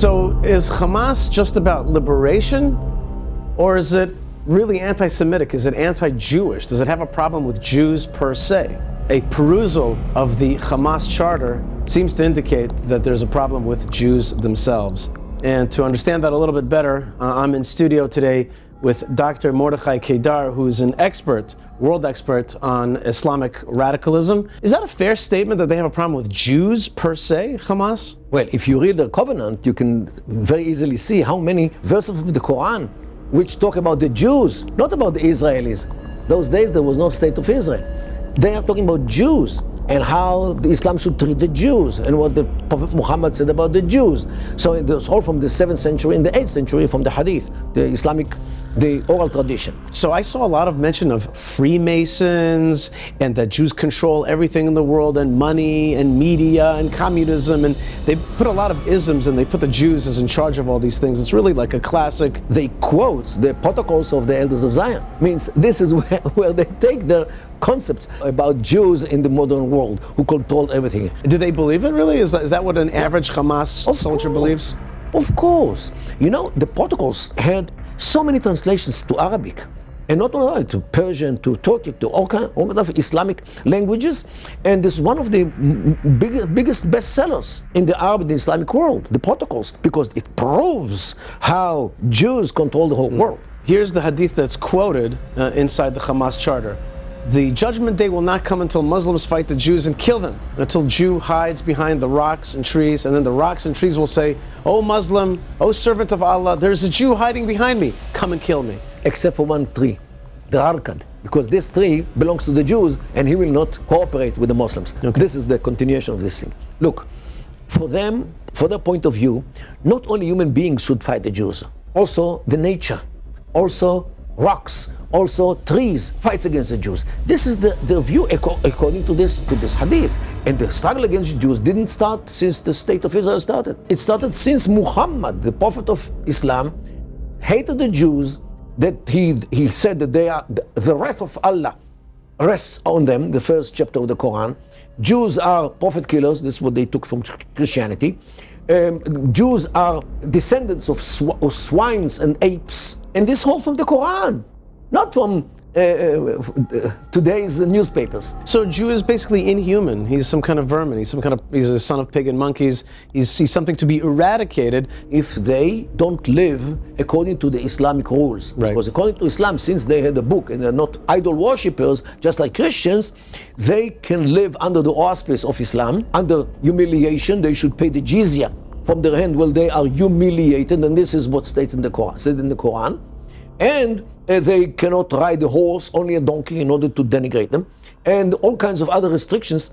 So is Hamas just about liberation, or is it really anti-Semitic? Is it anti-Jewish? Does it have a problem with Jews per se? A perusal of the Hamas charter seems to indicate that there's a problem with Jews themselves. And to understand that a little bit better, I'm in studio today with Dr. Mordechai Kedar, who's an expert, world expert on Islamic radicalism. Is that a fair statement that they have a problem with Jews per se, Hamas? Well, if you read the covenant, you can very easily see how many verses of the Quran which talk about the Jews, not about the Israelis. Those days there was no state of Israel. They are talking about Jews and how the Islam should treat the Jews and what the Prophet Muhammad said about the Jews. So it was all from the 7th century and the 8th century from the Hadith, the Islamic, the oral tradition. So I saw a lot of mention of Freemasons and that Jews control everything in the world and money and media and communism, and they put a lot of isms and they put the Jews as in charge of all these things. It's really like a classic. They quote the protocols of the Elders of Zion. Means this is where they take their concepts about Jews in the modern world who control everything. Do they believe it really? Is that what an average Hamas soldier believes? Of course. You know, the protocols had so many translations to Arabic, and not only to Persian, to Turkic, to all kind of Islamic languages. And this is one of the biggest bestsellers in the Arab and the Islamic world, the protocols, because it proves how Jews control the whole world. Here's the hadith that's quoted inside the Hamas charter. The judgment day will not come until Muslims fight the Jews and kill them, until Jew hides behind the rocks and trees, and then the rocks and trees will say, "O Muslim, O servant of Allah, there's a Jew hiding behind me, come and kill me." Except for one tree, the Arkad, because this tree belongs to the Jews and he will not cooperate with the Muslims. Okay. This is the continuation of this thing. Look, for them, for their point of view, not only human beings should fight the Jews, also the nature, also rocks, also trees fights against the Jews. This is the view according to this hadith. And the struggle against Jews didn't start since the state of Israel started. It started since Muhammad, the prophet of Islam, hated the Jews, that he said that they are the wrath of Allah rests on them, the first chapter of the Quran. Jews are prophet killers, this is what they took from Christianity. Jews are descendants of swines and apes, and this whole from the Quran, not from today's newspapers. So Jew is basically inhuman. He's some kind of vermin. He's a son of pig and monkeys. He's something to be eradicated. If they don't live according to the Islamic rules, right. Because according to Islam, since they had a book and they're not idol worshippers, just like Christians, they can live under the auspice of Islam, under humiliation. They should pay the jizya from their hand while they are humiliated, and this is what states in the Quran. And they cannot ride a horse, only a donkey, in order to denigrate them, and all kinds of other restrictions,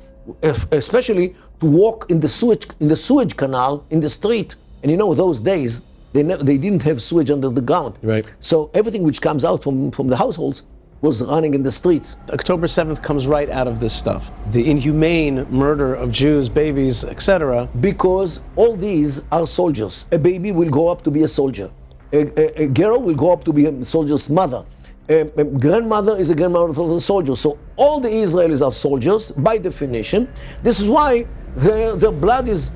especially to walk in the sewage canal in the street. And you know, those days they didn't have sewage under the ground, right? So everything which comes out from the households was running in the streets. October 7th comes right out of this stuff. The inhumane murder of Jews, babies, etc. Because all these are soldiers. A baby will grow up to be a soldier. A girl will grow up to be a soldier's mother. A grandmother is a grandmother of a soldier. So all the Israelis are soldiers by definition. This is why their blood is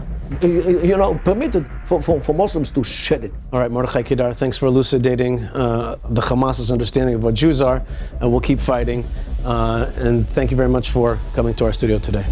permitted for Muslims to shed it. All right, Mordechai Kedar, thanks for elucidating the Hamas's understanding of what Jews are, and we'll keep fighting. And thank you very much for coming to our studio today.